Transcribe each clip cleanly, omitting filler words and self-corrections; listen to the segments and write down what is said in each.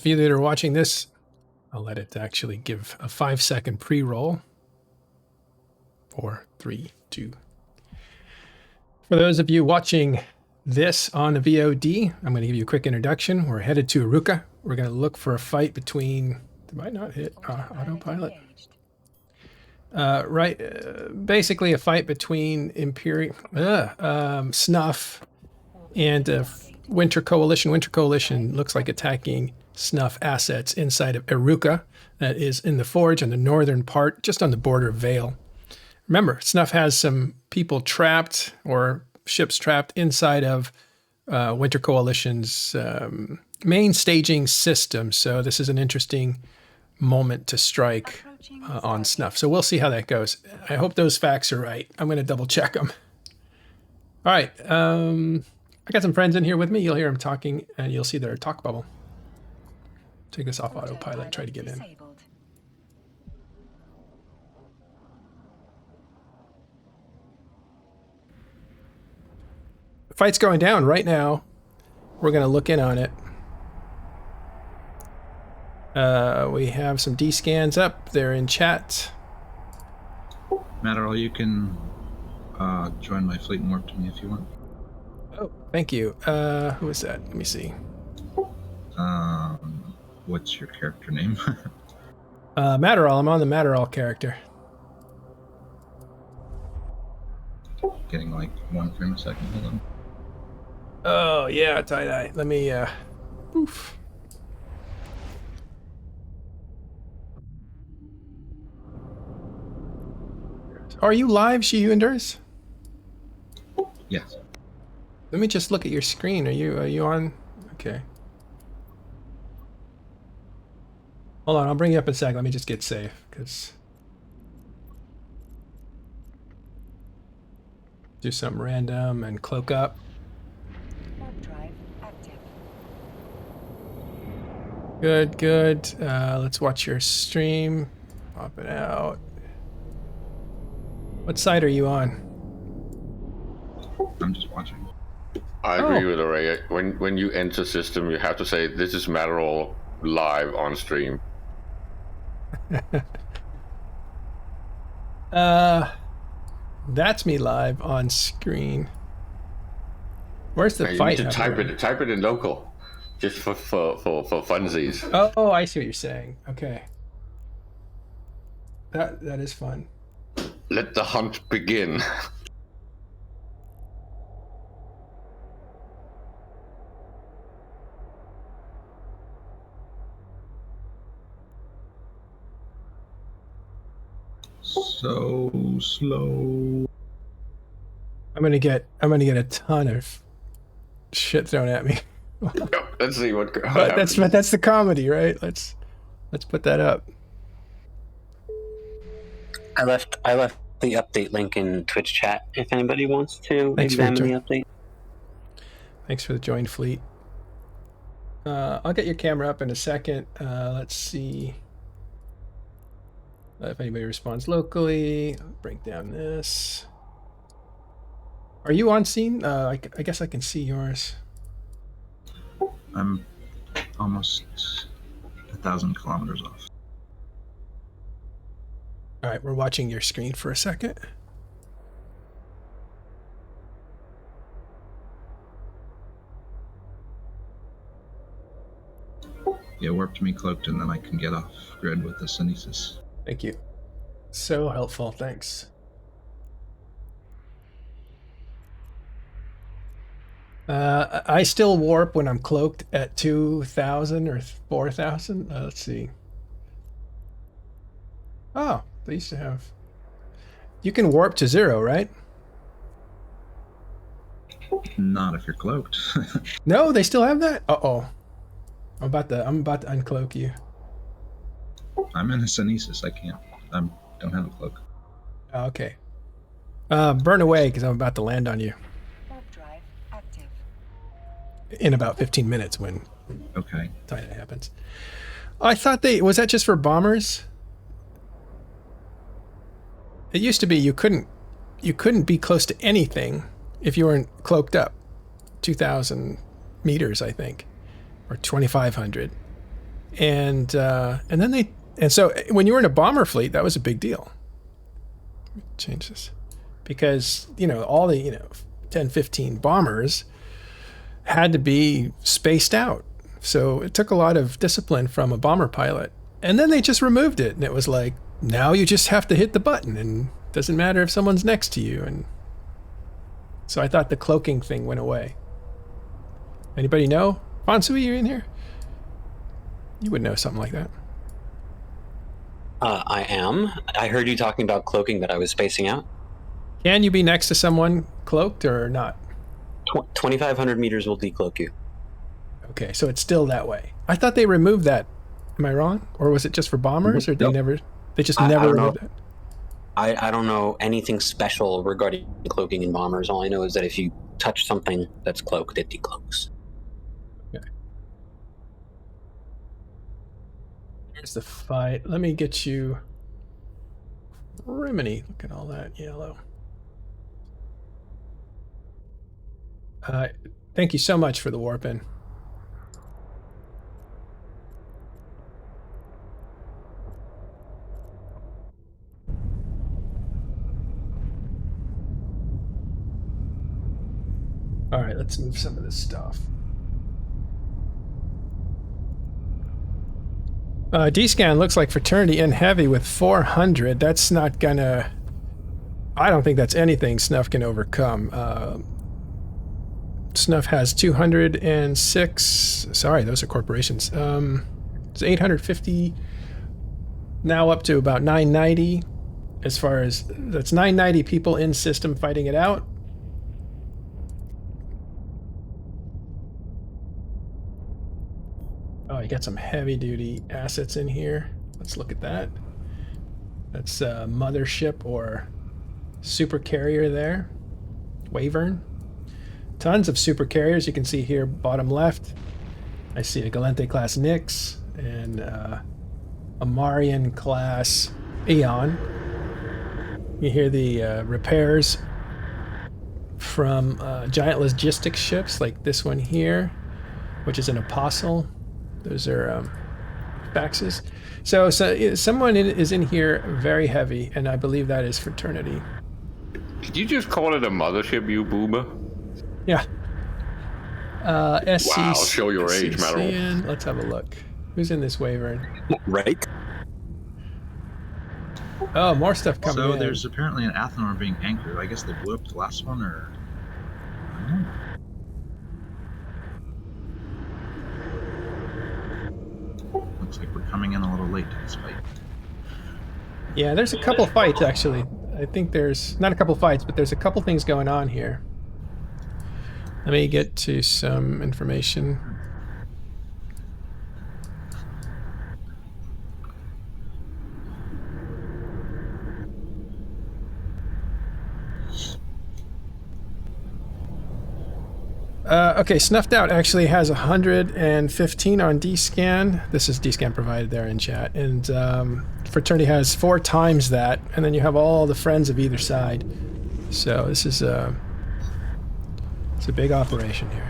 For you that are watching this, I'll let it actually give a 5-second pre-roll. 4, 3, 2. For those of you watching this on the VOD, I'm going to give you a quick introduction. We're headed to Eruka. We're going to look for a fight between... Did I not hit autopilot? Basically a fight between Snuff and Winter Coalition. Winter Coalition looks like attacking Snuff assets inside of Eruka. That is in the Forge on the northern part, just on the border of Vale. Remember, Snuff has some people trapped or ships trapped inside of Winter Coalition's main staging system. So this is an interesting moment to strike on Snuff. So we'll see how that goes. I hope those facts are right. I'm going to double check them. All right. I got some friends in here with me. You'll hear them talking and you'll see their talk bubble. Take this off autopilot, try to get in. The fight's going down right now. We're going to look in on it. We have some D scans up. They're in chat. Matterall, you can join my fleet and warp to me if you want. Oh, thank you. Who is that? Let me see. What's your character name? Matterall. I'm on the Matterall character. Getting like 1 frame a second. Hold on. Oh, yeah, tie-dye. Let me, oof. Are you live, She-Enders? Yes. Let me just look at your screen. Are you on? Okay. Hold on, I'll bring you up in a sec. Let me just get safe, because... Do something random and cloak up. Drive active. Good, good. Let's watch your stream. Pop it out. What side are you on? I'm just watching. I agree with Araya. When you enter system, you have to say, this is Matterall live on stream. That's me live on screen. Where's the You fight? need to type it in local, just for funsies. Oh, I see what you're saying. Okay. That is fun. Let the hunt begin. So slow. I'm gonna get a ton of shit thrown at me. Let's see what But that's the comedy, right? Let's put that up. I left the update link in Twitch chat if anybody wants to Thanks examine the update. Thanks for the joined fleet. I'll get your camera up in a second. Let's see if anybody responds locally. I'll break down this. Are you on scene? I guess I can see yours. I'm almost 1,000 kilometers off. All right, we're watching your screen for a second. Yeah, warp to me cloaked, and then I can get off grid with the Synesis. Thank you. So helpful, thanks. I still warp when I'm cloaked at 2,000 or 4,000. Let's see. Oh, they used to have... You can warp to 0, right? Not if you're cloaked. No, they still have that? Uh-oh. I'm about to uncloak you. I'm in a Synesis. I can't. I don't have a cloak. Oh, okay. Burn away, because I'm about to land on you. Drive active. In about 15 minutes when Okay. that happens. I thought was that just for bombers? It used to be you couldn't be close to anything if you weren't cloaked up. 2,000 meters, I think, or 2,500. And then so when you were in a bomber fleet, that was a big deal. Change this. Because, all the, 10, 15 bombers had to be spaced out. So it took a lot of discipline from a bomber pilot. And then they just removed it. And it was like, now you just have to hit the button. And it doesn't matter if someone's next to you. And so I thought the cloaking thing went away. Anybody know? Fonsui, you in here? You would know something like that. I am. I heard you talking about cloaking, but I was spacing out. Can you be next to someone cloaked or not? 2,500 meters will decloak you. Okay, so it's still that way. I thought they removed that. Am I wrong? Or was it just for bombers? Or they just never removed that? I don't know anything special regarding cloaking in bombers. All I know is that if you touch something that's cloaked, it decloaks. Okay. Here's the fight. Let me get you... Rimini. Look at all that yellow. Thank you so much for the warp in. All right, let's move some of this stuff. D-scan looks like Fraternity in heavy with 400. That's not gonna... I don't think that's anything Snuff can overcome. Snuff has 206. Sorry, those are corporations. It's 850. Now up to about 990. As far as... That's 990 people in system fighting it out. Oh, you got some heavy-duty assets in here. Let's look at that. That's a mothership or super carrier there. Wyvern. Tons of super carriers. You can see here, bottom left. I see a Galente-class Nyx and a Marian-class Aeon. You hear the repairs from giant logistics ships like this one here, which is an Apostle. Those are faxes. So someone is in here very heavy, and I believe that is Fraternity. Did you just call it a mothership, you boomer? Yeah. SC. Wow, show your age, Metal. Let's have a look. Who's in this Wyvern? Right? Oh, more stuff coming in. So there's apparently an Athenor being anchored. I guess they blew up the last one, or... I don't know. Looks like we're coming in a little late to this fight. Yeah, there's a couple fights, actually. I think there's... Not a couple fights, but there's a couple things going on here. Let me get to some information. Okay, Snuffed Out actually has 115 on D-Scan. This is D-Scan provided there in chat. And Fraternity has 4 times that, and then you have all the friends of either side. So this is it's a big operation here.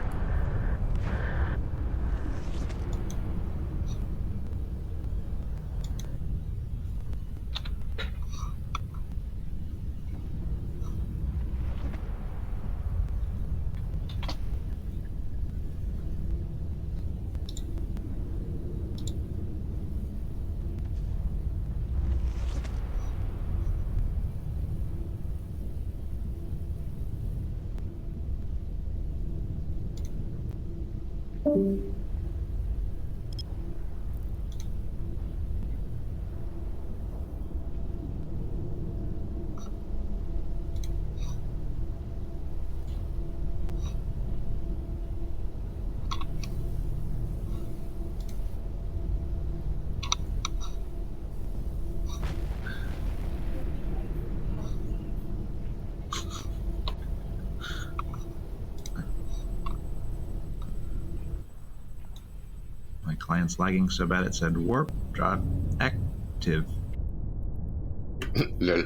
My client's lagging so bad it said warp drive active. Lol.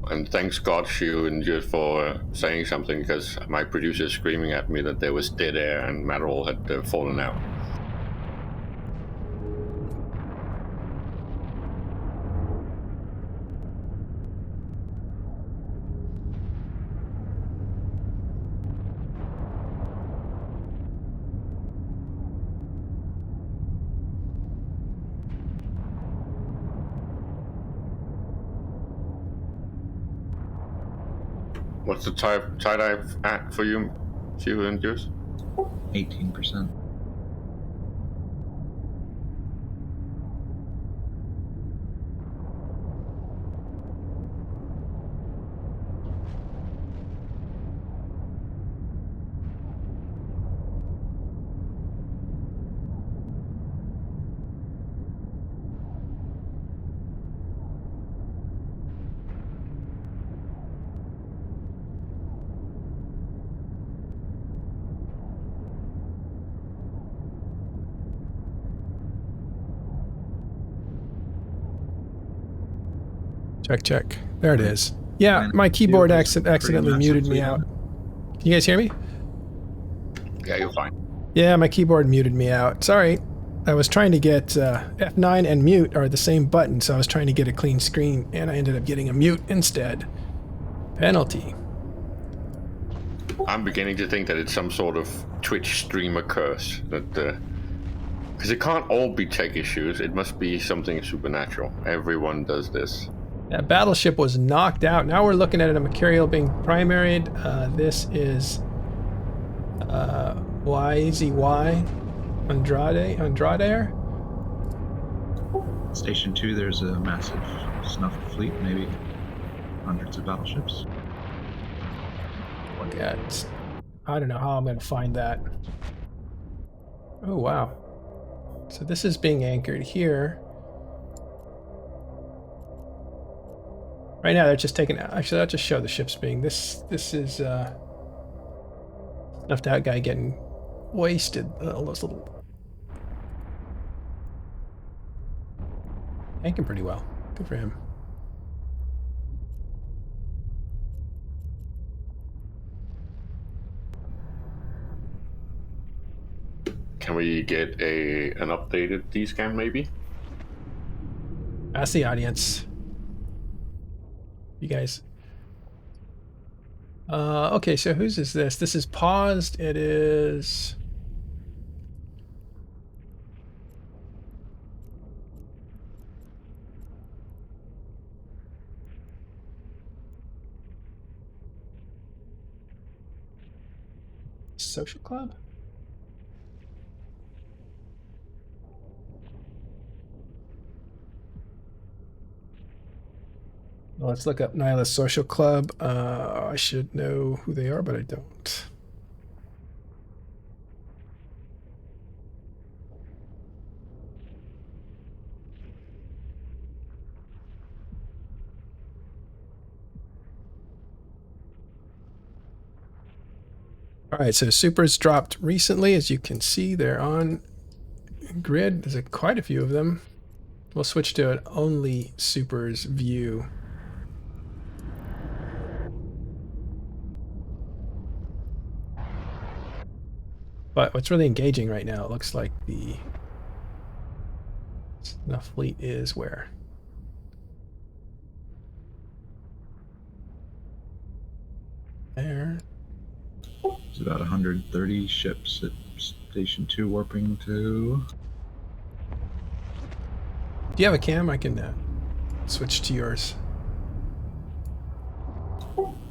And thanks God, Shu, and just for saying something, because my producer is screaming at me that there was dead air and Matterall had fallen out. What's the tie dive at for you and yours? 18%. Check. There it is. Yeah, my keyboard accidentally muted me out. Can you guys hear me? Yeah, you're fine. Yeah, my keyboard muted me out. Sorry. I was trying to get F9 and mute are the same button, so I was trying to get a clean screen, and I ended up getting a mute instead. Penalty. I'm beginning to think that it's some sort of Twitch streamer curse. That because it can't all be tech issues. It must be something supernatural. Everyone does this. That battleship was knocked out. Now we're looking at a Mercurial being primaried. This is YZY Andrade. Station 2, there's a massive snuffed fleet, maybe hundreds of battleships. Look at. I don't know how I'm going to find that. Oh, wow. So this is being anchored here. Right now they're just taking. Actually, I'll just show the ships being. This is Snuffed Out guy getting wasted. All those little. Tanking pretty well. Good for him. Can we get an updated D-scan maybe? Ask the audience. You guys. Okay, so whose is this? This is paused. It is. Social Club? Well, let's look up Nihilist Social Club. I should know who they are, but I don't. All right, so supers dropped recently. As you can see, they're on grid. There's quite a few of them. We'll switch to an only supers view. But what's really engaging right now, it looks like the Snuff fleet is where? There. There's about 130 ships at Station 2 warping to... Do you have a cam? I can switch to yours.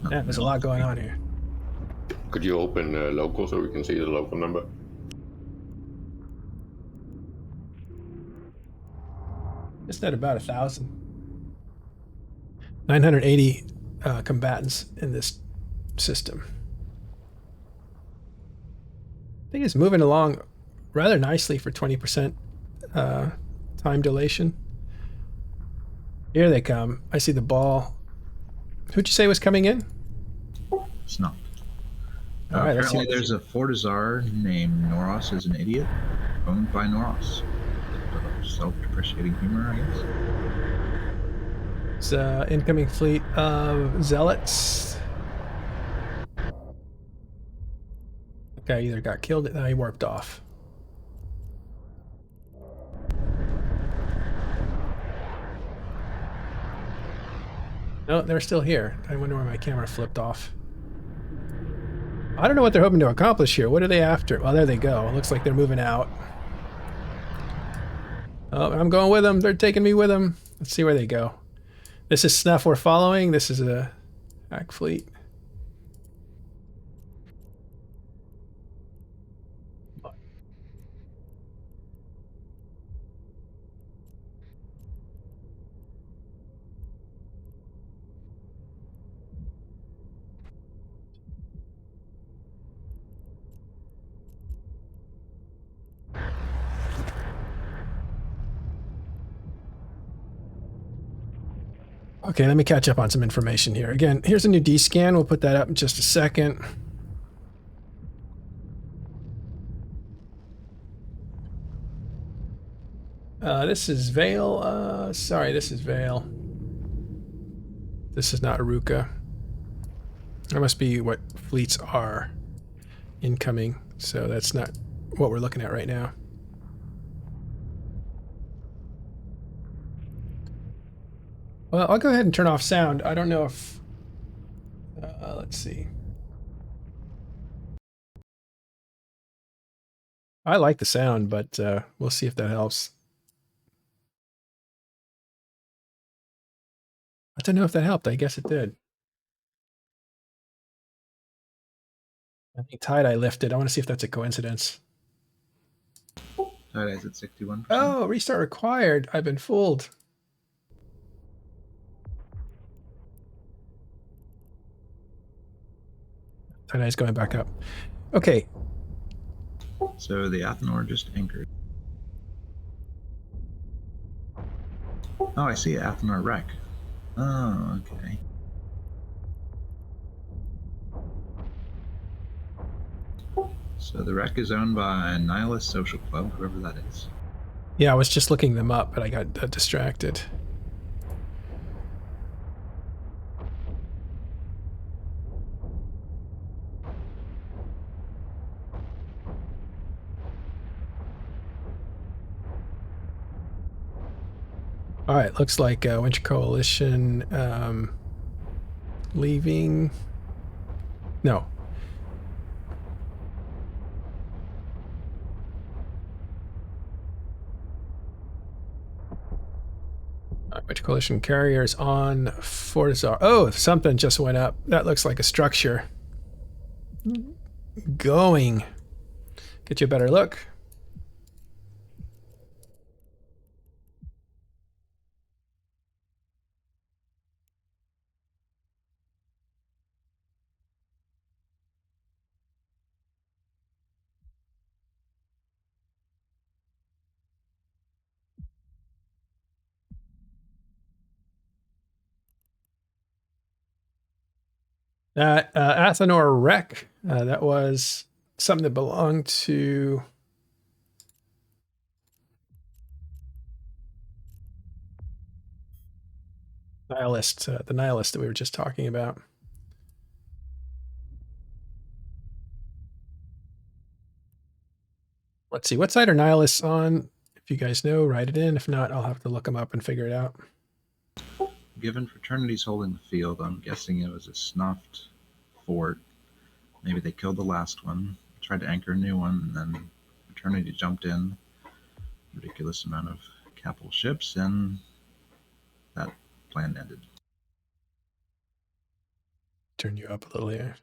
Yeah, there's a lot going on here. Could you open local so we can see the local number? Just at about 1,000. 980 combatants in this system. I think it's moving along rather nicely for 20% time dilation. Here they come. I see the ball. Who'd you say was coming in? Snuff. All right, let's see. Apparently there's a Fortizar named Noros is an idiot, owned by Noros. Self-depreciating humor, I guess. It's incoming fleet of zealots. Okay, either got killed, he warped off. No, they're still here. I wonder why my camera flipped off. I don't know what they're hoping to accomplish here. What are they after? Well, there they go. It looks like they're moving out. Oh, I'm going with them. They're taking me with them. Let's see where they go. This is Snuff we're following. This is a hack fleet. Okay, let me catch up on some information here. Again, here's a new D-scan. We'll put that up in just a second. This is Vale. Sorry, this is Vale. This is not Eruka. That must be what fleets are incoming. So that's not what we're looking at right now. Well, I'll go ahead and turn off sound. I don't know if... let's see. I like the sound, but we'll see if that helps. I don't know if that helped. I guess it did. I think tie-dye lifted. I want to see if that's a coincidence. Tie-dye's at 61%. Oh, restart required. I've been fooled. Tie-dye's going back up. Okay. So the Athenor just anchored. Oh, I see Athenor wreck. Oh, okay. So the wreck is owned by Nihilist Social Club, whoever that is. Yeah, I was just looking them up, but I got distracted. All right, looks like Winter Coalition leaving. No. Winter Coalition carriers on Fortizar. Oh, something just went up. That looks like a structure. Going. Get you a better look. Athenor wreck. That was something that belonged to Nihilist, the Nihilist that we were just talking about. Let's see, what side are Nihilists on? If you guys know, write it in. If not, I'll have to look them up and figure it out. Given Fraternity's holding the field, I'm guessing it was a snuffed fort. Maybe they killed the last one, tried to anchor a new one, and then Fraternity jumped in. Ridiculous amount of capital ships, and that plan ended. Turn you up a little here.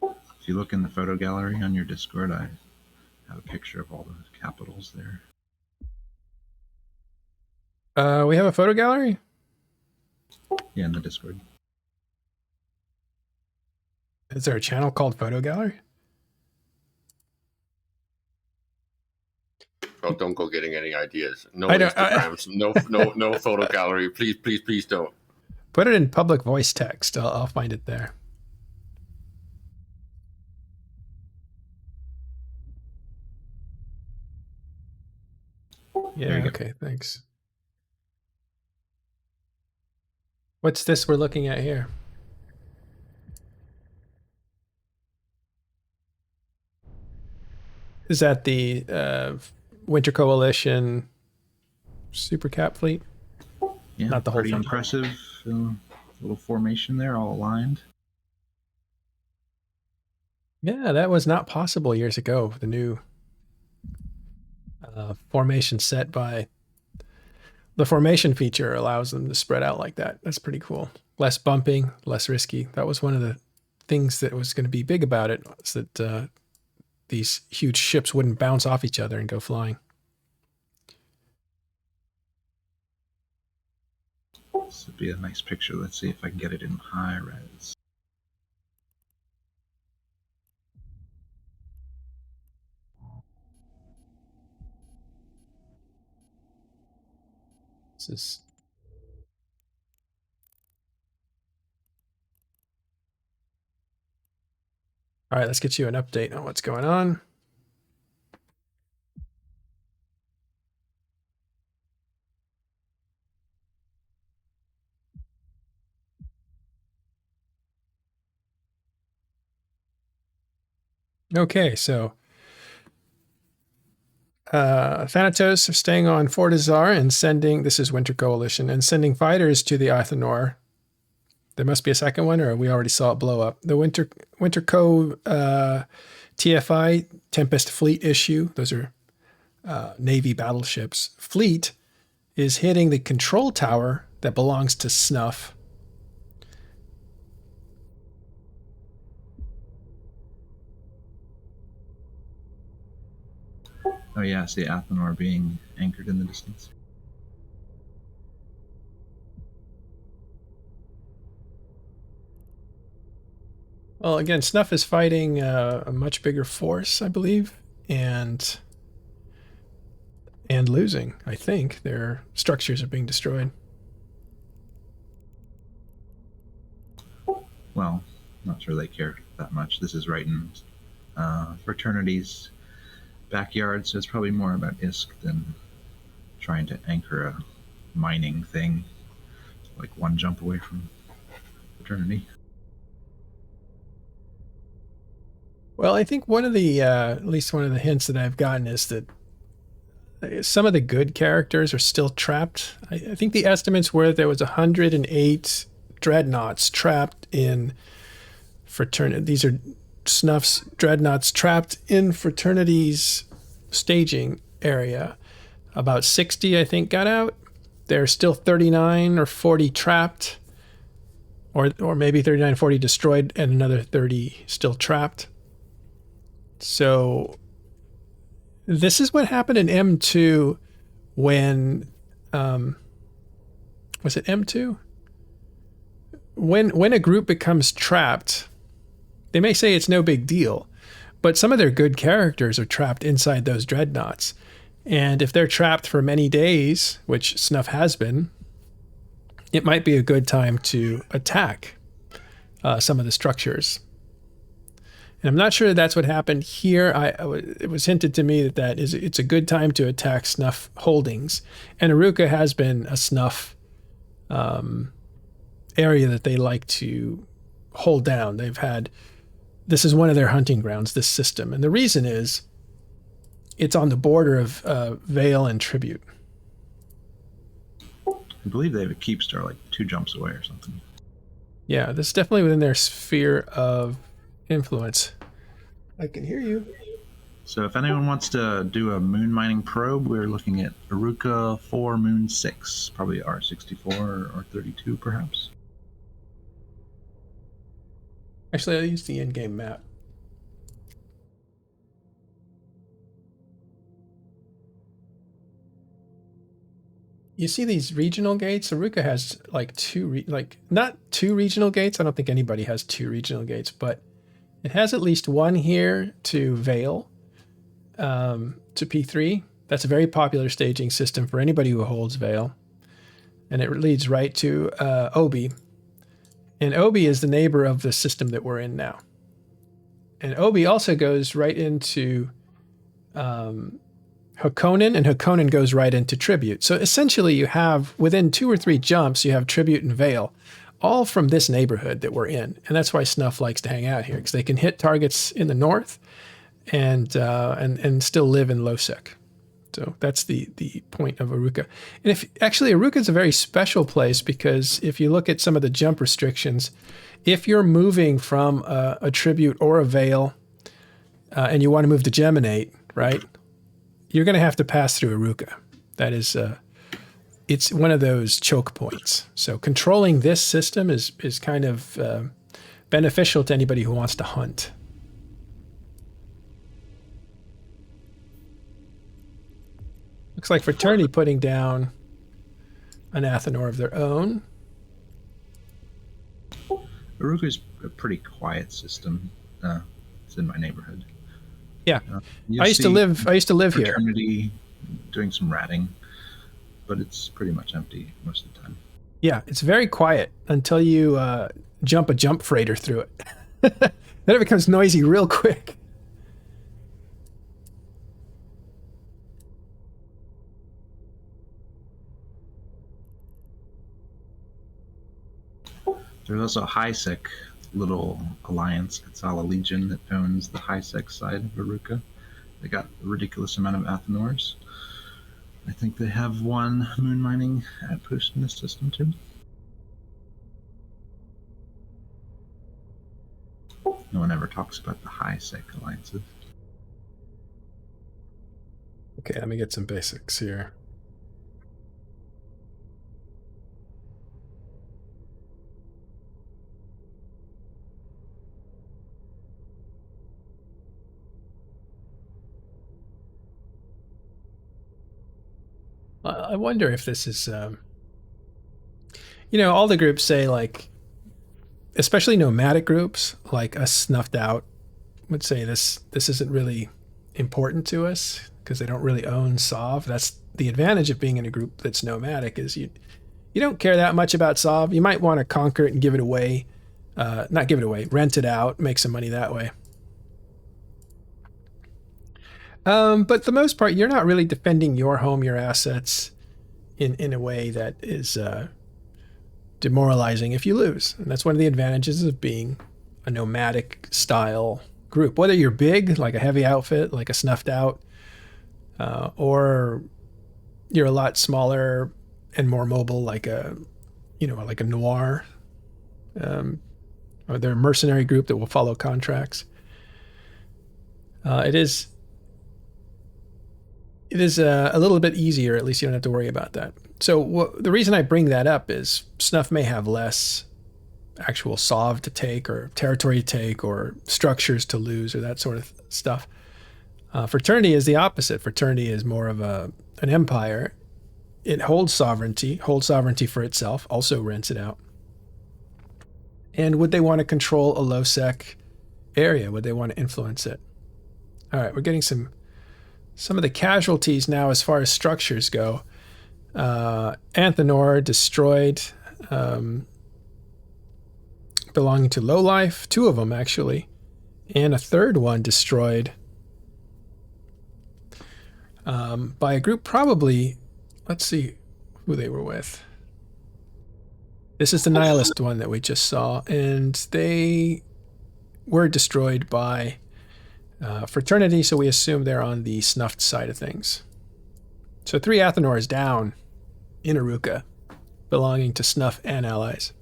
If you look in the photo gallery on your Discord, I have a picture of all the capitals there. We have a photo gallery? Yeah, in the Discord. Is there a channel called Photo Gallery? Oh, don't go getting any ideas. No I don't- Instagrams, no photo gallery. Please don't. Put it in public voice text. I'll find it there. Yeah, okay, thanks. What's this we're looking at here? Is that the Winter Coalition Super Cap fleet? Yeah, Not the whole pretty thing. impressive little formation there, all aligned. Yeah, that was not possible years ago. The new formation set by the formation feature allows them to spread out like that. That's pretty cool. Less bumping, less risky. That was one of the things that was going to be big about it, was that these huge ships wouldn't bounce off each other and go flying. This would be a nice picture. Let's see if I can get it in high res. This is all right. Let's get you an update on what's going on. Okay, so Thanatos are staying on Fortizar and sending, this is Winter Coalition, and sending fighters to the Athenor. There must be a second one, or we already saw it blow up. The Winter Co TFI Tempest Fleet issue, those are Navy battleships. Fleet is hitting the control tower that belongs to Snuff. Oh yeah, I see Athenor being anchored in the distance. Well, again, Snuff is fighting a much bigger force, I believe, and losing. I think their structures are being destroyed. Well, not sure they care that much. This is right in Fraternity's backyard, so it's probably more about ISK than trying to anchor a mining thing like one jump away from Fraternity. Well, I think one of the, at least one of the hints that I've gotten is that some of the good characters are still trapped. I think the estimates were there was 108 dreadnoughts trapped in Fraternity. These are Snuff's dreadnoughts trapped in Fraternity's staging area. About 60, I think, got out. There are still 39 or 40 trapped, or maybe 39, 40 destroyed, and another 30 still trapped. So this is what happened in M2 when, was it M2? When a group becomes trapped, they may say it's no big deal, but some of their good characters are trapped inside those dreadnoughts. And if they're trapped for many days, which Snuff has been, it might be a good time to attack some of the structures. And I'm not sure that's what happened here. It was hinted to me that it's a good time to attack Snuff holdings. And Eruka has been a Snuff area that they like to hold down. This is one of their hunting grounds, this system. And the reason is it's on the border of Vale and Tribute. I believe they have a keepstar like 2 jumps away or something. Yeah, this is definitely within their sphere of influence. I can hear you. So if anyone wants to do a moon mining probe, we're looking at Eruka 4 Moon 6, probably R64 or 32 perhaps. Actually, I'll use the in-game map. You see these regional gates? Eruka has like not 2 regional gates. I don't think anybody has 2 regional gates, but it has at least one here to Vale, to P3. That's a very popular staging system for anybody who holds Vale. And it leads right to Obi. And Obi is the neighbor of the system that we're in now. And Obi also goes right into Hakonen, and Hakonen goes right into Tribute. So essentially you have, within 2 or 3 jumps, you have Tribute and Vale, all from this neighborhood that we're in. And that's why Snuff likes to hang out here, because they can hit targets in the north and still live in Losec. So that's the point of Eruka. And Eruka is a very special place, because if you look at some of the jump restrictions, if you're moving from a Tribute or a Vale, and you want to move to Geminate, right, you're going to have to pass through Eruka. That is, it's one of those choke points. So controlling this system is kind of beneficial to anybody who wants to hunt. Looks like Fraternity putting down an Athenor of their own. Eruka is a pretty quiet system. It's in my neighborhood. Yeah, I used to live here. Fraternity doing some ratting. but it's pretty much empty most of the time. Yeah, it's very quiet until you jump a jump freighter through it. Then it becomes noisy real quick. There's also a high-sec little alliance, Katsala Legion, that owns the high-sec side of Eruka. They got a ridiculous amount of Athenors. I think they have one moon mining outpost in this system too. No one ever talks about the high-sec alliances. Okay, let me get some basics here. I wonder if this is, all the groups say, like, especially nomadic groups, like us Snuffed Out, would say this isn't really important to us because they don't really own Sov. That's the advantage of being in a group that's nomadic, is you don't care that much about Sov. You might want to conquer it and give it away. Not give it away, rent it out, make some money that way. But for the most part, you're not really defending your home, your assets in a way that is demoralizing if you lose. And that's one of the advantages of being a nomadic style group. Whether you're big, like a heavy outfit, like a Snuffed Out, or you're a lot smaller and more mobile, like a Noir, or they're a mercenary group that will follow contracts. It is a little bit easier. At least you don't have to worry about that. So the reason I bring that up is Snuff may have less actual Sov to take, or territory to take, or structures to lose, or that sort of stuff. Fraternity is the opposite. Fraternity is more of an empire. It holds sovereignty for itself, also rents it out. And would they want to control a low-sec area? Would they want to influence it? All right, we're getting some of the casualties now as far as structures go. Athenor destroyed, belonging to Lowlife, 2 of them actually, and a third one destroyed by a group, probably, let's see who they were with. This is the Nihilist one that we just saw, and they were destroyed by Fraternity, so we assume they're on the Snuffed side of things. So 3 Athenors down in Eruka, belonging to Snuff and allies.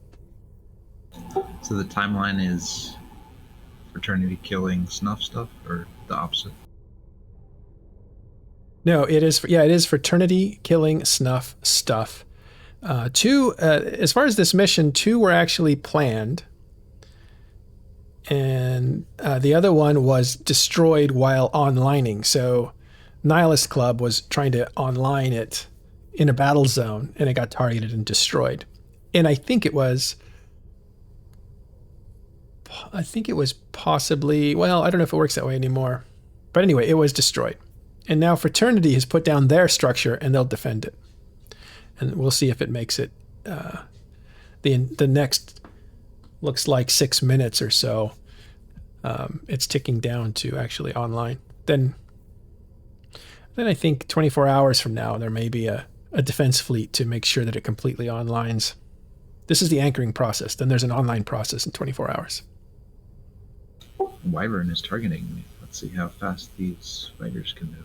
So the timeline is Fraternity killing Snuff stuff, or the opposite? No, it is Fraternity killing Snuff stuff. 2, as far as this mission, 2 were actually planned, and the other one was destroyed while onlining. So Nihilist Club was trying to online it in a battle zone, and it got targeted and destroyed. And I think it was possibly, well, I don't know if it works that way anymore. But anyway, it was destroyed. And now Fraternity has put down their structure, and they'll defend it. And we'll see if it makes it the next, looks like 6 minutes or so. It's ticking down to actually online. Then I think 24 hours from now, there may be a defense fleet to make sure that it completely onlines. This is the anchoring process. Then there's an online process in 24 hours. Wyvern is targeting me. Let's see how fast these fighters can move.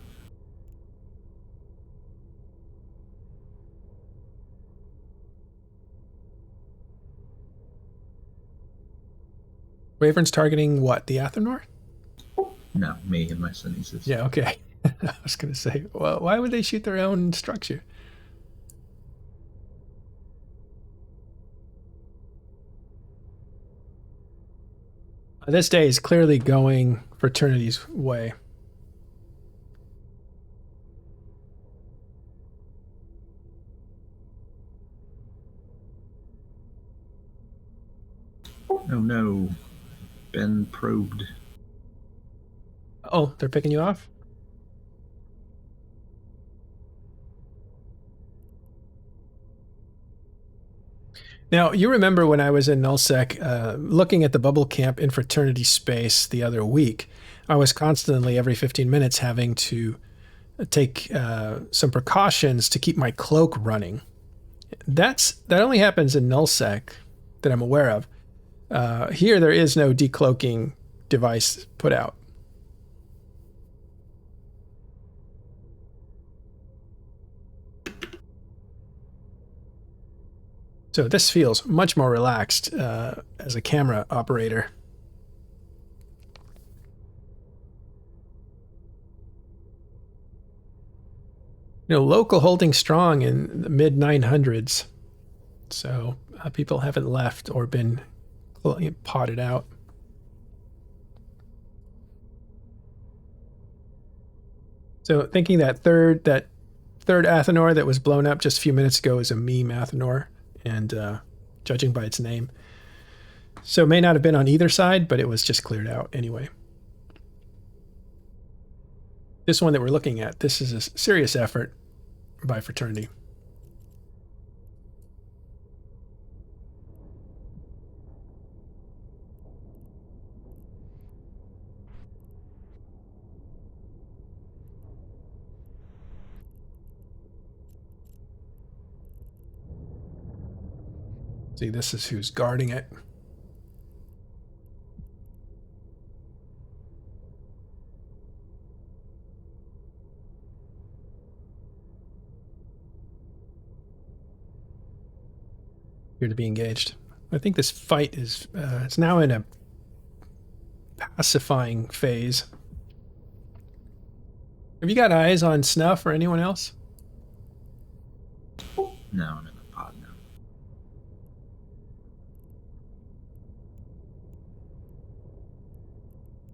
Wyvern's targeting what? The Athenor? No, me and my Sunesis. Yeah, okay. I was going to say, well, why would they shoot their own structure? This day is clearly going Fraternity's way. Oh no. Been probed. Oh, they're picking you off? Now, you remember when I was in nullsec, looking at the bubble camp in Fraternity space the other week, I was constantly, every 15 minutes, having to take some precautions to keep my cloak running. That only happens in nullsec that I'm aware of. Here, there is no decloaking device put out. So this feels much more relaxed as a camera operator. Local holding strong in the mid 900s. So people haven't left or been potted out. So thinking that third Athanor that was blown up just a few minutes ago is a meme Athanor, and judging by its name. So it may not have been on either side, but it was just cleared out anyway. This one that we're looking at, this is a serious effort by Fraternity. See, this is who's guarding it. Here to be engaged. I think this fight is it's now in a pacifying phase. Have you got eyes on Snuff or anyone else? No, I'm in the pod now.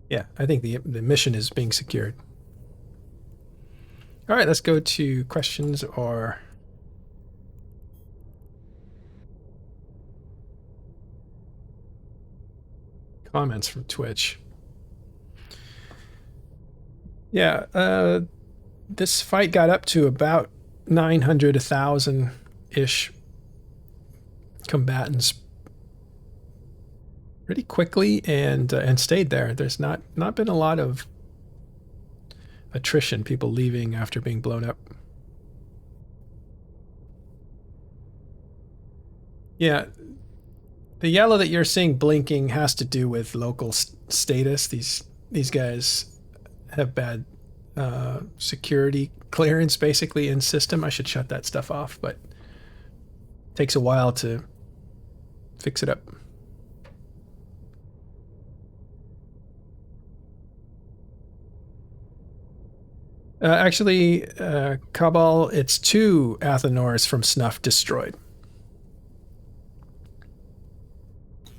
Yeah, I think the mission is being secured. All right, let's go to questions or comments from Twitch. Yeah, this fight got up to about 900, 1,000-ish combatants pretty quickly and stayed there. There's not been a lot of attrition, people leaving after being blown up. Yeah, the yellow that you're seeing blinking has to do with local status. These guys have bad security clearance basically in system. I should shut that stuff off, but it takes a while to fix it up. Actually, Cabal, it's 2 Athanors from Snuff destroyed.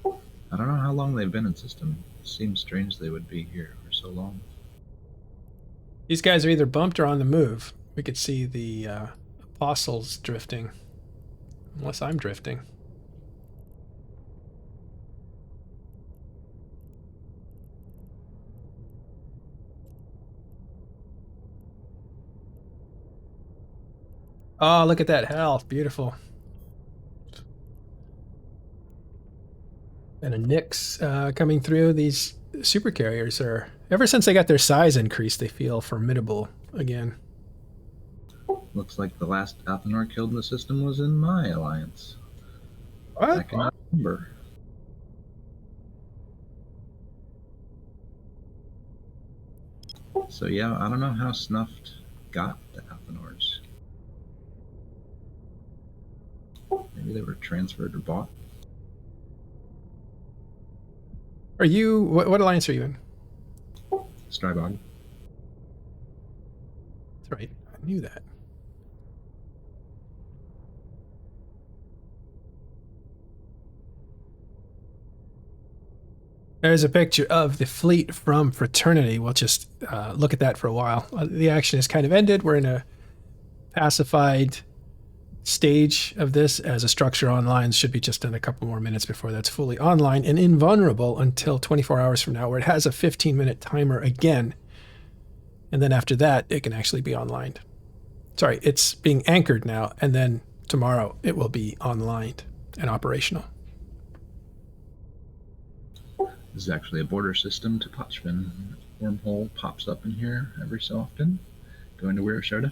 I don't know how long they've been in system. It seems strange they would be here for so long. These guys are either bumped or on the move. We could see the apostles drifting. Unless I'm drifting. Oh, look at that health. Beautiful. And a Nyx coming through. These super carriers are, ever since they got their size increased, they feel formidable again. Looks like the last Athanor killed in the system was in my alliance. What? Back in November. So yeah, I don't know how Snuffed got the Athanors. Maybe they were transferred or bought. Are you, what alliance are you in? Strybog. That's right. I knew that. There's a picture of the fleet from Fraternity. We'll just look at that for a while. The action has kind of ended. We're in a pacified stage of this as a structure online. Should be just in a couple more minutes before that's fully online and invulnerable until 24 hours from now, where it has a 15-minute timer again. And then after that, it can actually be online. Sorry, it's being anchored now, and then tomorrow it will be online. and operational. This is actually a border system to Potchman. Wormhole pops up in here every so often, going to Wirashoda.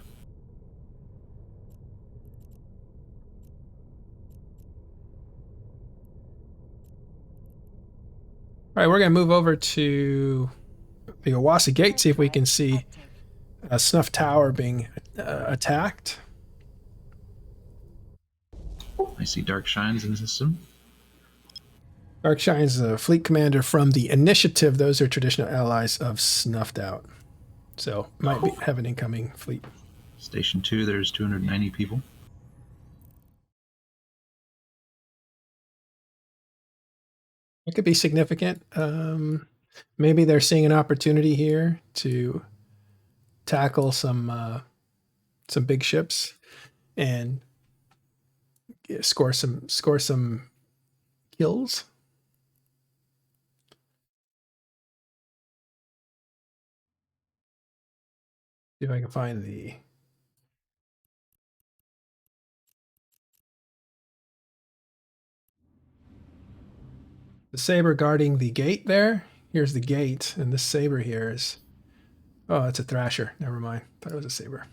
All right, we're going to move over to the Owasa Gate, see if we can see a Snuff Tower being attacked. I see dark shines in the system. Darkshine's the fleet commander from the Initiative. Those are traditional allies of Snuffed Out. So might have an incoming fleet. Station 2, there's 290 people. It could be significant. Maybe they're seeing an opportunity here to tackle some big ships and score some kills. See if I can find the saber guarding the gate there. Here's the gate, and this saber here is, oh, it's a thrasher. Never mind. Thought it was a saber.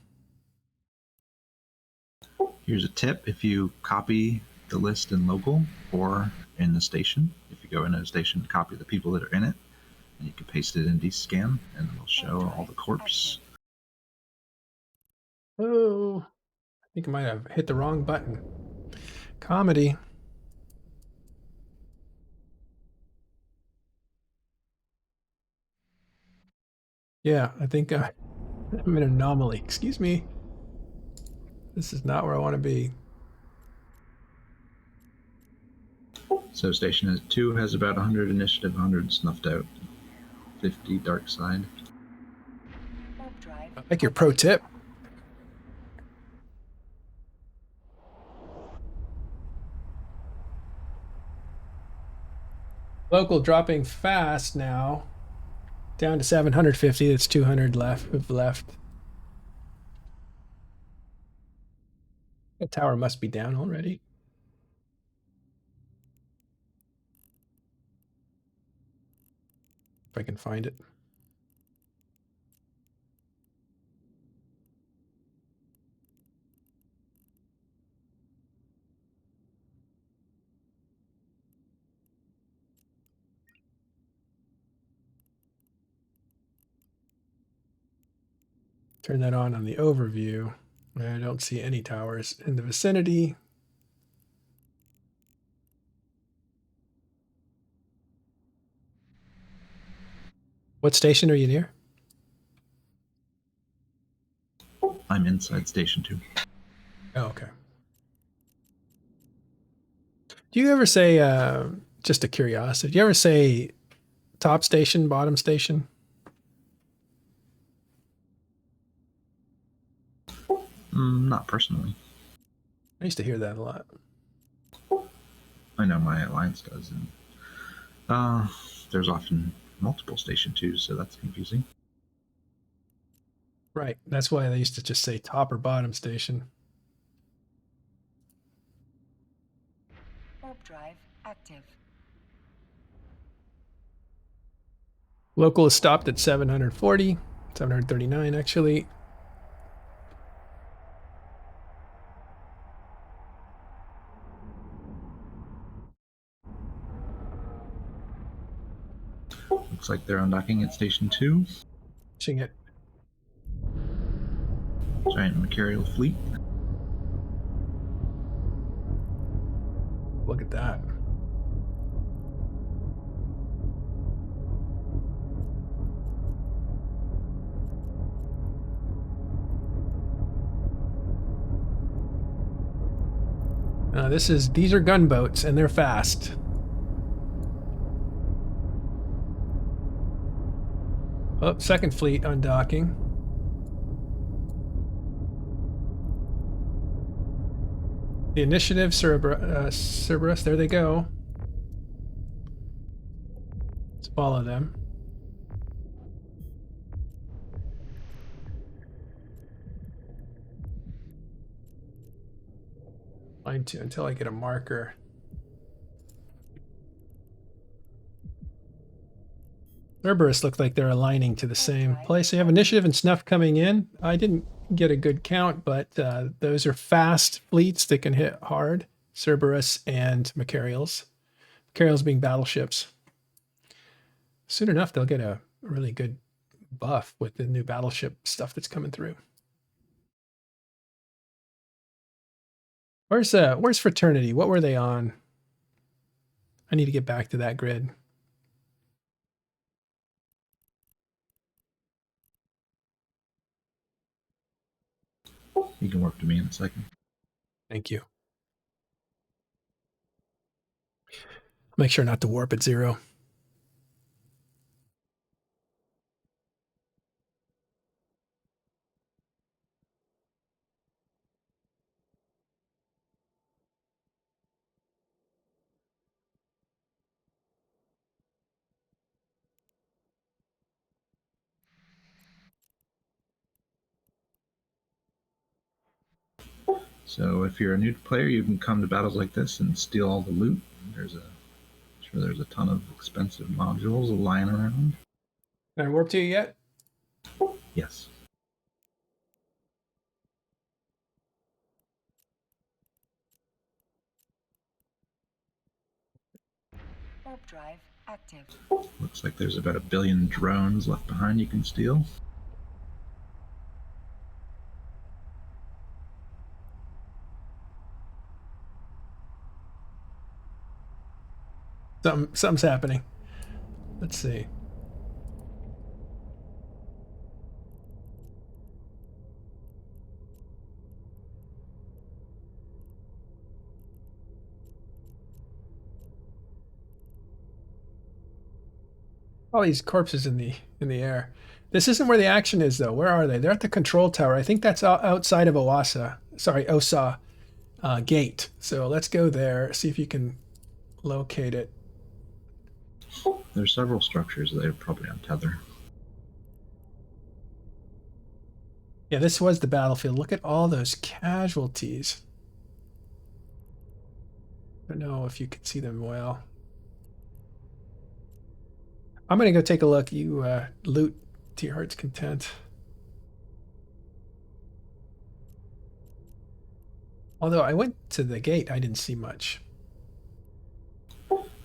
Here's a tip: if you copy the list in local or in the station, if you go in a station, copy the people that are in it, and you can paste it in DScan, and it'll show all the corpse. Oh, I think I might have hit the wrong button. Comedy. Yeah, I think I'm an anomaly. Excuse me. This is not where I want to be. So Station 2 has about 100 initiative, 100 Snuffed Out, 50 dark side. Warp drive. I like your pro tip. Local dropping fast now. Down to 750. That's 200 left. The tower must be down already. If I can find it. Turn that on the overview. I don't see any towers in the vicinity. What station are you near? I'm inside Station 2. Oh, okay. Do you ever say, just a curiosity, do you ever say top station, bottom station? Not personally. I used to hear that a lot. I know my alliance does, and there's often multiple Station 2s, so that's confusing. Right. That's why they used to just say top or bottom station. Warp drive active. Local is stopped at 740, 739 actually. Looks like they're undocking at Station 2. Pushing it. Giant Mercurial fleet. Look at that. These are gunboats and they're fast. Oh, second fleet undocking. The Initiative, Cerberus, there they go. Let's follow them. Line 2 until I get a marker. Cerberus look like they're aligning to the same place. So you have Initiative and Snuff coming in. I didn't get a good count, but those are fast fleets that can hit hard. Cerberus and Macarials. Macarials being battleships. Soon enough, they'll get a really good buff with the new battleship stuff that's coming through. Where's Fraternity? What were they on? I need to get back to that grid. You can warp to me in a second. Thank you. Make sure not to warp at 0. So if you're a new player, you can come to battles like this and steal all the loot. There's a ton of expensive modules lying around. Can I warp to you yet? Yes. Warp drive active. Looks like there's about 1 billion drones left behind you can steal. Something's happening. Let's see. All these corpses in the air. This isn't where the action is, though. Where are they? They're at the control tower. I think that's outside of Osa gate. So let's go there. See if you can locate it. There's several structures that are probably on tether. Yeah, this was the battlefield. Look at all those casualties. I don't know if you can see them well. I'm going to go take a look. You loot to your heart's content. Although I went to the gate, I didn't see much.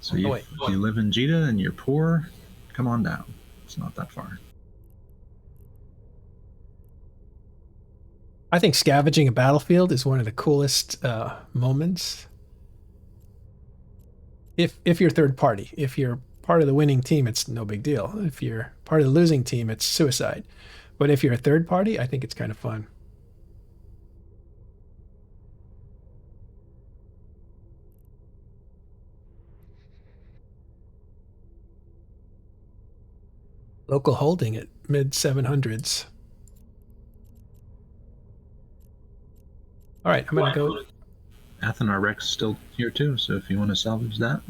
So if you live in Jita and you're poor, come on down. It's not that far. I think scavenging a battlefield is one of the coolest moments. If you're third party, if you're part of the winning team, it's no big deal. If you're part of the losing team, it's suicide. But if you're a third party, I think it's kind of fun. Local holding at mid 700s. All right, I'm going to go. Athanar Rex still here too, so if you want to salvage that.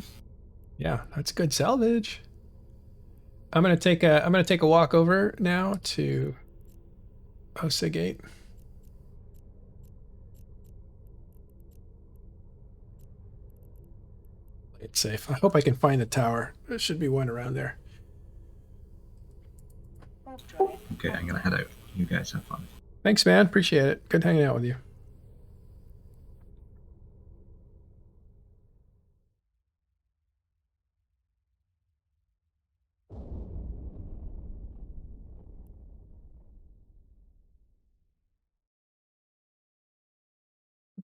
Yeah, that's good salvage. I'm going to take a walk over now to Osa Gate. Play it safe. I hope I can find the tower. There should be one around there. Warp drive. Okay, I'm gonna head out. You guys have fun. Thanks, man. Appreciate it. Good hanging out with you.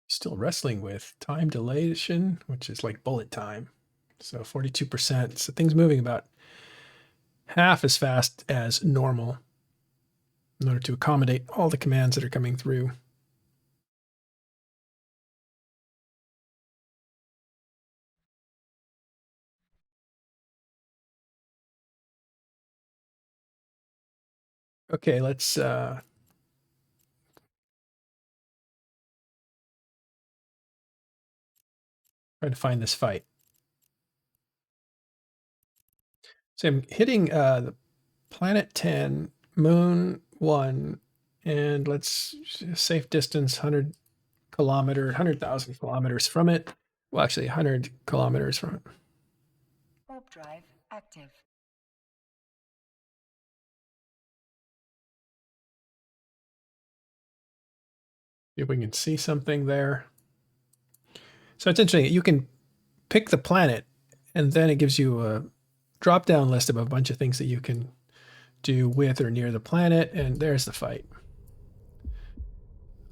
Still wrestling with time dilation, which is like bullet time. So 42%. So things moving about half as fast as normal in order to accommodate all the commands that are coming through. Okay, let's try to find this fight. So I'm hitting the planet 10, moon 1, and let's safe distance 100,000 kilometers from it. Well, actually 100 kilometers from it. Warp drive active. See if we can see something there. So it's interesting. You can pick the planet, and then it gives you a drop-down list of a bunch of things that you can do with or near the planet, and there's the fight.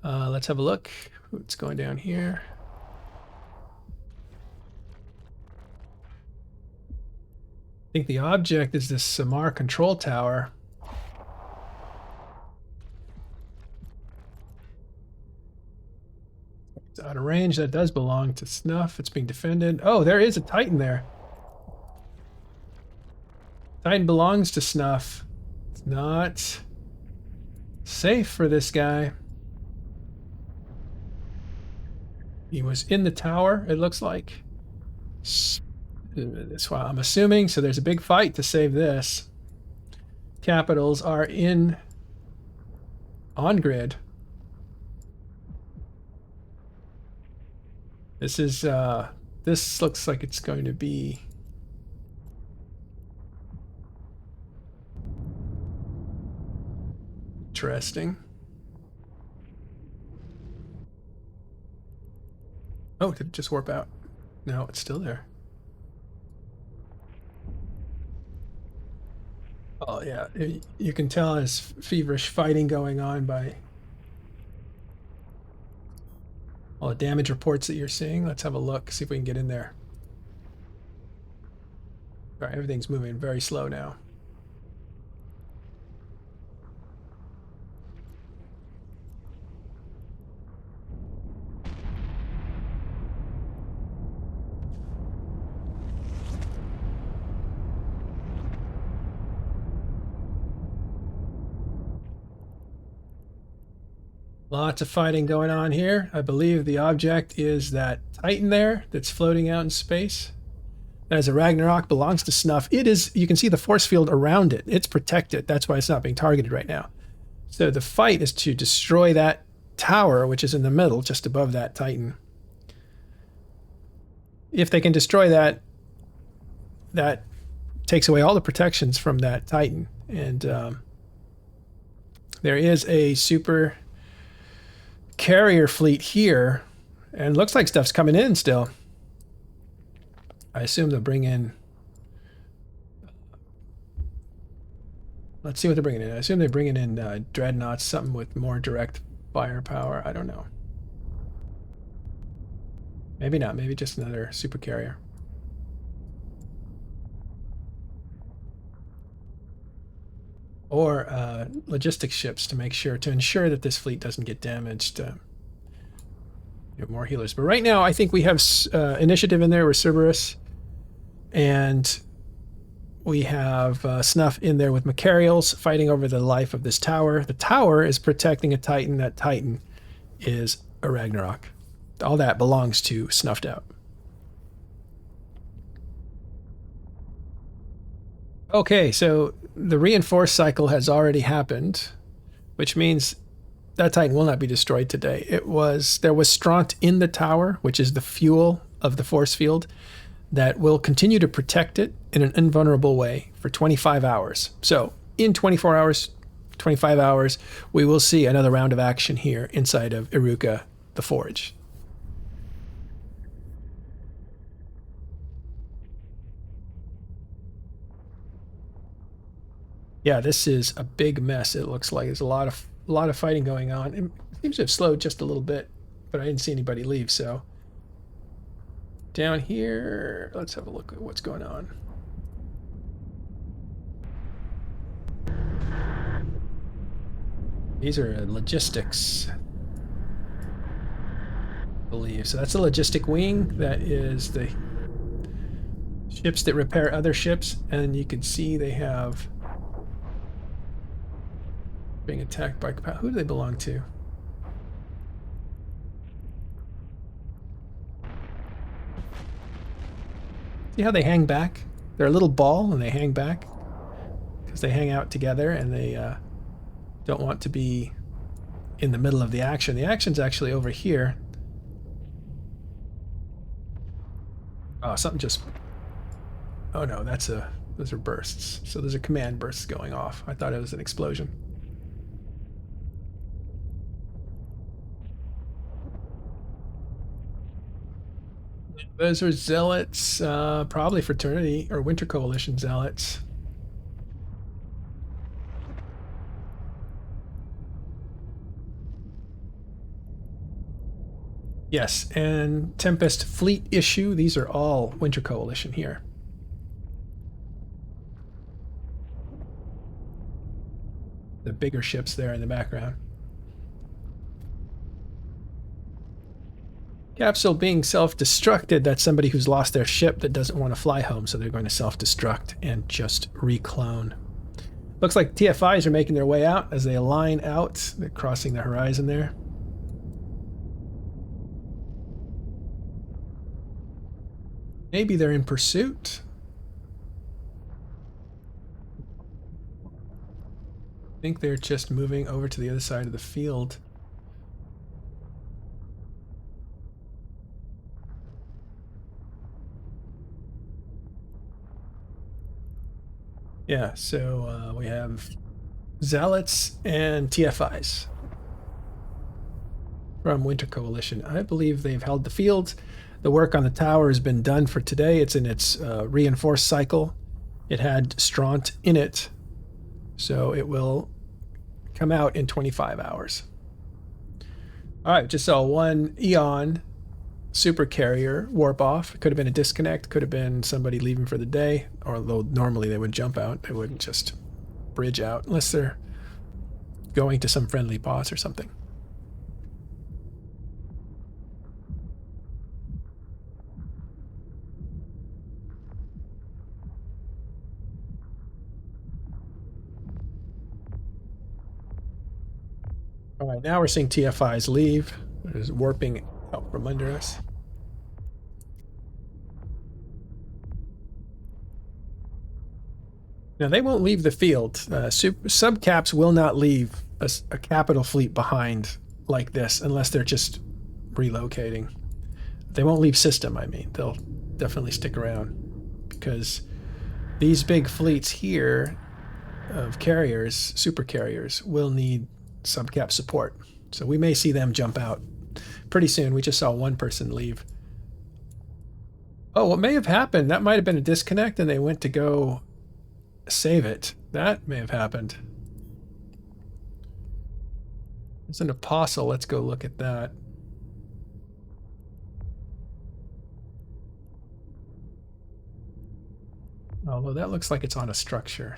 Let's have a look. What's going down here? I think the object is this Samar control tower. It's out of range. That does belong to Snuff. It's being defended. Oh, there is a Titan there. Titan belongs to Snuff. It's not safe for this guy. He was in the tower, it looks like. That's why I'm assuming. So there's a big fight to save this. Capitals are in on grid. This is this looks like it's going to be interesting. Oh, did it just warp out? No, it's still there. Oh yeah, you can tell there's feverish fighting going on by all the damage reports that you're seeing. Let's have a look, see if we can get in there. All right, everything's moving very slow now. Lots of fighting going on here. I believe the object is that Titan there that's floating out in space. That is a Ragnarok, belongs to Snuff. It is, you can see the force field around it. It's protected. That's why it's not being targeted right now. So the fight is to destroy that tower, which is in the middle, just above that Titan. If they can destroy that, that takes away all the protections from that Titan. And there is a super carrier fleet here, and looks like stuff's coming in still. I assume they'll bring in, let's see what they're bringing in. I assume they're bringing in dreadnoughts, something with more direct firepower. I don't know. Maybe not. Maybe just another super carrier. Or logistics ships to ensure that this fleet doesn't get damaged. You have more healers, but right now I think we have initiative in there with Cerberus, and we have Snuff in there with Macarials fighting over the life of this tower. The tower is protecting a Titan. That Titan is a Ragnarok. All that belongs to Snuffed Out. Okay, so the reinforced cycle has already happened, which means that Titan will not be destroyed today. There was Straunt in the tower, which is the fuel of the force field, that will continue to protect it in an invulnerable way for 25 hours. So in 24 hours, 25 hours, we will see another round of action here inside of Eruka, the Forge. Yeah, this is a big mess. It looks like there's a lot of fighting going on. It seems to have slowed just a little bit, but I didn't see anybody leave. So down here, let's have a look at what's going on. These are logistics, I believe. So that's a logistic wing. That is the ships that repair other ships, and you can see they have being attacked by, who do they belong to? See how they hang back? They're a little ball and they hang back because they hang out together, and they don't want to be in the middle of the action. The action's actually over here. Oh, something just, oh no, those are bursts. So those are command bursts going off. I thought it was an explosion. Those are zealots, probably Fraternity or Winter Coalition zealots. Yes, and Tempest Fleet issue. These are all Winter Coalition here. The bigger ships there in the background. Capsule being self-destructed, that's somebody who's lost their ship that doesn't want to fly home, so they're going to self-destruct and just reclone. Looks like TFIs are making their way out as they align out. They're crossing the horizon there. Maybe they're in pursuit. I think they're just moving over to the other side of the field. Yeah, so we have Zealots and TFIs from Winter Coalition. I believe they've held the field. The work on the tower has been done for today. It's in its reinforced cycle. It had Straunt in it, so it will come out in 25 hours. All right, just saw one Eon super carrier warp off. It could have been a disconnect, could have been somebody leaving for the day, although normally they would jump out. They wouldn't just bridge out unless they're going to some friendly pause or something. All right, now we're seeing TFIs leave. There's warping out from under us. Now, they won't leave the field. Subcaps will not leave a capital fleet behind like this unless they're just relocating. They won't leave system, I mean. They'll definitely stick around because these big fleets here of carriers, super carriers, will need subcap support. So we may see them jump out pretty soon. We just saw one person leave. Oh, what may have happened, that might have been a disconnect and they went to go save it. That may have happened. There's an apostle. Let's go look at that. Although that looks like it's on a structure.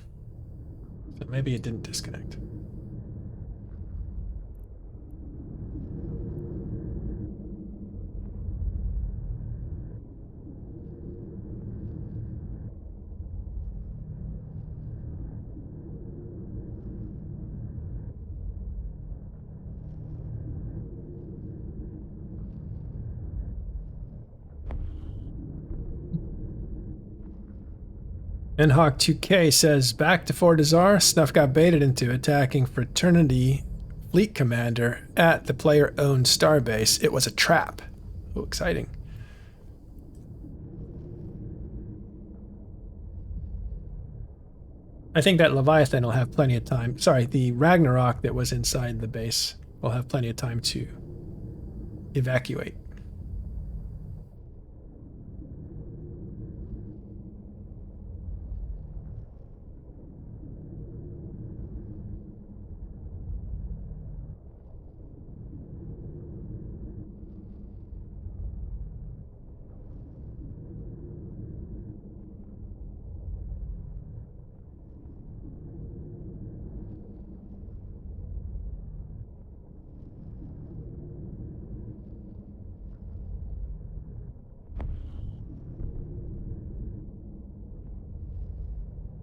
So maybe it didn't disconnect. Nhawk 2K says, back to Fort Azar, Snuff got baited into attacking Fraternity Fleet Commander at the player-owned starbase. It was a trap. Oh, exciting. I think that Leviathan will have plenty of time. Sorry, the Ragnarok that was inside the base will have plenty of time to evacuate.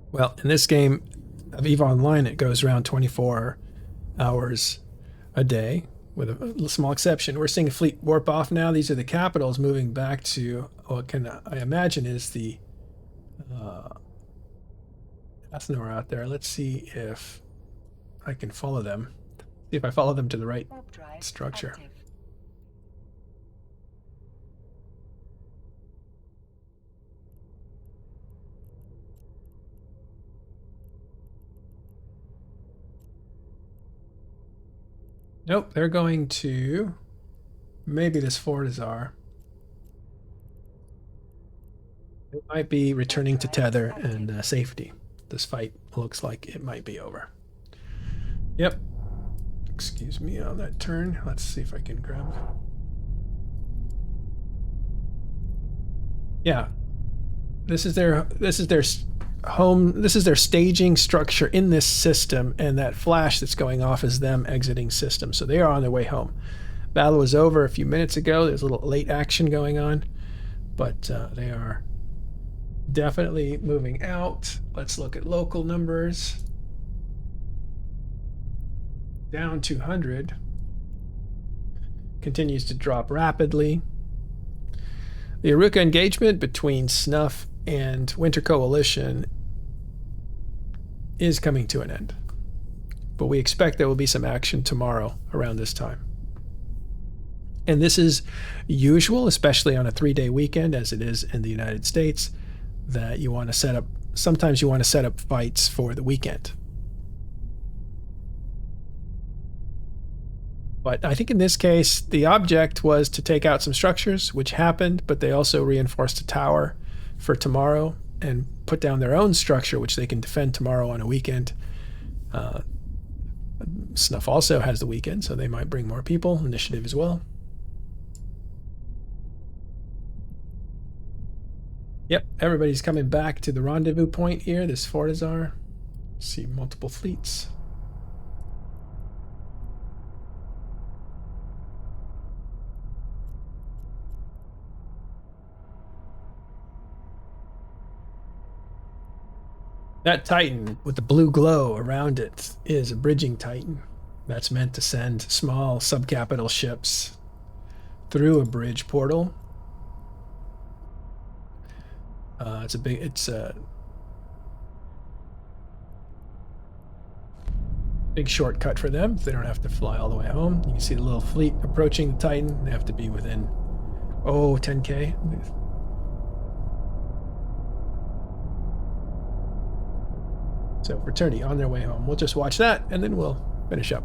Well, in this game of EVE Online, it goes around 24 hours a day, with a small exception. We're seeing a fleet warp off now. These are the capitals moving back to what can I imagine is the Athenor out there. Let's see if I can follow them. See if I follow them to the right structure. Active. Nope, they're going to maybe this Fort Azar. It might be returning to tether and safety. This fight looks like it might be over. Yep. Excuse me on that turn. Let's see if I can grab. Yeah. This is their home. This is their staging structure in this system, and that flash that's going off is them exiting system. So they are on their way home. Battle was over a few minutes ago. There's a little late action going on, but they are definitely moving out. Let's look at local numbers. Down 200. Continues to drop rapidly. The Eruka engagement between Snuff and Winter Coalition is coming to an end. But we expect there will be some action tomorrow around this time. And this is usual, especially on a 3-day weekend, as it is in the United States, that you want to set up, sometimes you want to set up fights for the weekend. But I think in this case, the object was to take out some structures, which happened, but they also reinforced a tower for tomorrow and put down their own structure, which they can defend tomorrow on a weekend. Snuff also has the weekend, so they might bring more people, initiative as well. Yep, everybody's coming back to the rendezvous point here, this Fortizar. See multiple fleets. That Titan with the blue glow around it is a bridging Titan. That's meant to send small subcapital ships through a bridge portal. It's a big shortcut for them. They don't have to fly all the way home. You can see the little fleet approaching the Titan. They have to be within 10K. So Fraternity on their way home. We'll just watch that and then we'll finish up.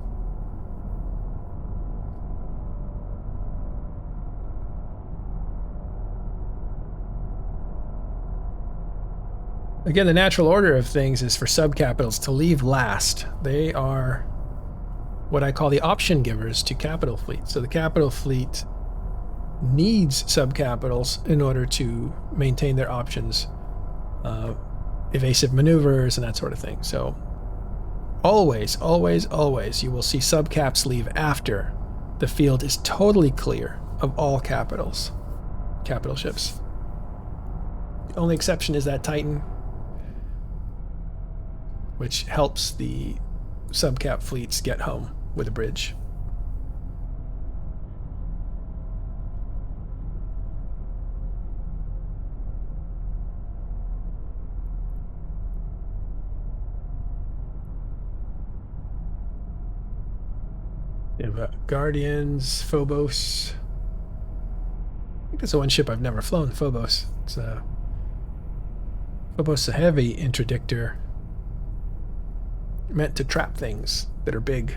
Again, the natural order of things is for subcapitals to leave last. They are what I call the option givers to capital fleet. So the capital fleet needs subcapitals in order to maintain their options, evasive maneuvers and that sort of thing. So always, always, always you will see subcaps leave after the field is totally clear of all capital ships. The only exception is that Titan, which helps the subcap fleets get home with a bridge. We have Guardians, Phobos. I think that's the one ship I've never flown, Phobos. It's Phobos, a heavy interdictor meant to trap things that are big.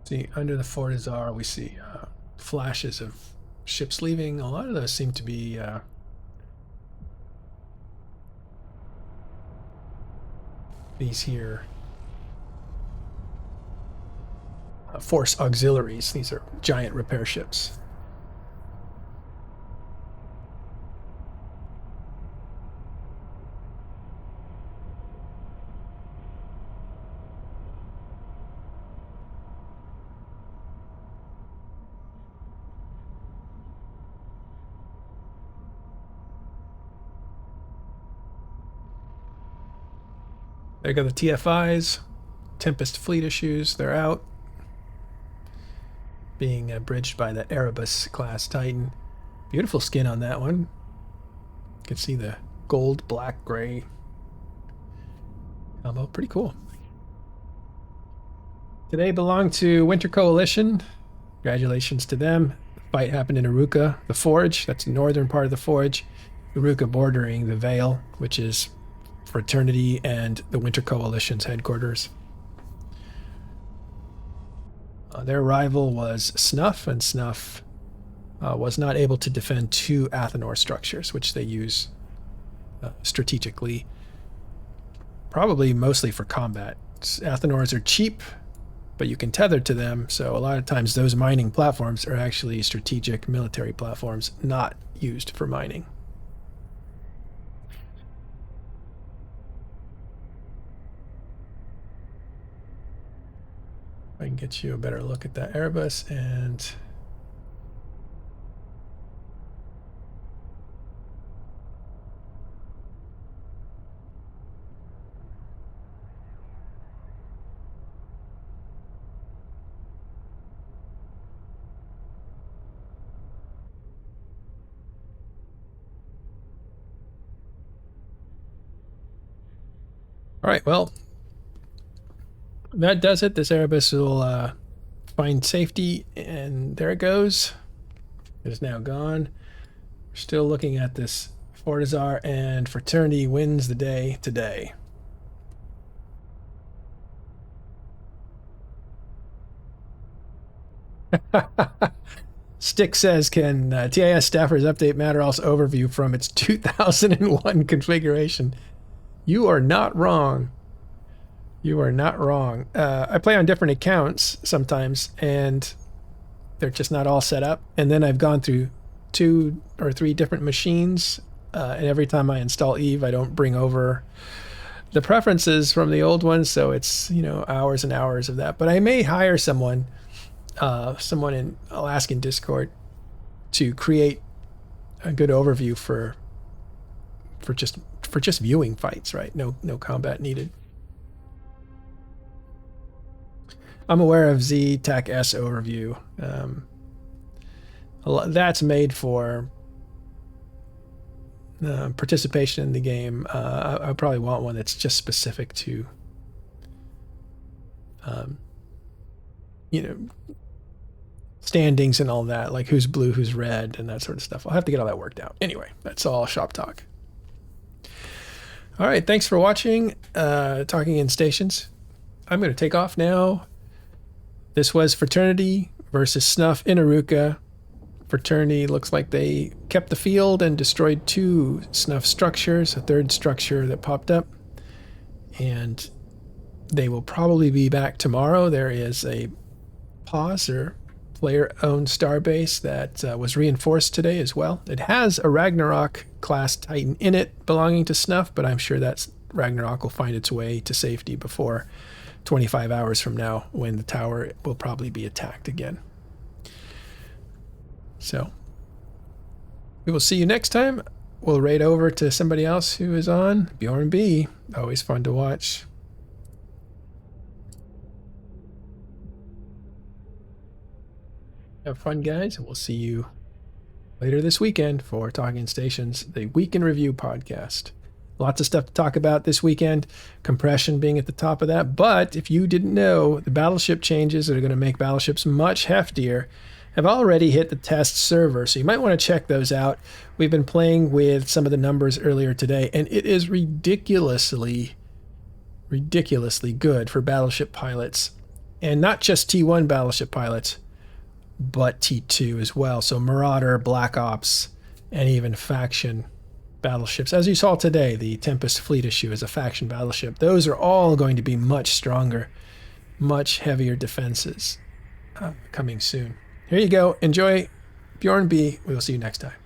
See, under the Fortizar, we see flashes of ships leaving. A lot of those seem to be these here force auxiliaries. These are giant repair ships. There go the TFIs. Tempest fleet issues, they're out. Being bridged by the Erebus class Titan. Beautiful skin on that one. You can see the gold, black, gray combo. Pretty cool. Today belonged to Winter Coalition. Congratulations to them. The fight happened in Eruka, the Forge. That's the northern part of the Forge. Eruka bordering the Vale, which is Fraternity and the Winter Coalition's headquarters. Their rival was Snuff, and Snuff was not able to defend 2 Athenor structures, which they use strategically, probably mostly for combat. Athenors are cheap, but you can tether to them, so a lot of times those mining platforms are actually strategic military platforms, not used for mining. I can get you a better look at that Erebus, and all right, well, that does it. This Erebus will find safety, and there it goes. It is now gone. We're still looking at this Fortizar, and Fraternity wins the day today. Stick says, can TIS staffers update Matterall's overview from its 2001 configuration? You are not wrong. You are not wrong. I play on different accounts sometimes, and they're just not all set up. And then I've gone through 2 or 3 different machines, and every time I install Eve, I don't bring over the preferences from the old ones, so it's, you know, hours and hours of that. But I may hire someone in Alaskan Discord to create a good overview for just viewing fights, right? No combat needed. I'm aware of Z TAC S overview. That's made for participation in the game. I probably want one that's just specific to, you know, standings and all that, like who's blue, who's red, and that sort of stuff. I'll have to get all that worked out. Anyway, that's all shop talk. All right, thanks for watching Talking in Stations. I'm going to take off now. This was Fraternity versus Snuff in Eruka. Fraternity looks like they kept the field and destroyed 2 Snuff structures, a 3rd structure that popped up. And they will probably be back tomorrow. There is a pause or player-owned starbase that was reinforced today as well. It has a Ragnarok class Titan in it belonging to Snuff, but I'm sure that Ragnarok will find its way to safety before 25 hours from now, when the tower will probably be attacked again. So we will see you next time. We'll raid over to somebody else who is on. Bjorn B. Always fun to watch. Have fun, guys, and we'll see you later this weekend for Talking Stations, the Week in Review podcast. Lots of stuff to talk about this weekend, compression being at the top of that. But if you didn't know, the battleship changes that are going to make battleships much heftier have already hit the test server, so you might want to check those out. We've been playing with some of the numbers earlier today, and it is ridiculously good for battleship pilots. And not just T1 battleship pilots, but T2 as well. So Marauder, Black Ops, and even faction battleships. As you saw today, the Tempest Fleet issue is a faction battleship. Those are all going to be much stronger, much heavier defenses coming soon. Here you go. Enjoy. Bjorn B. We will see you next time.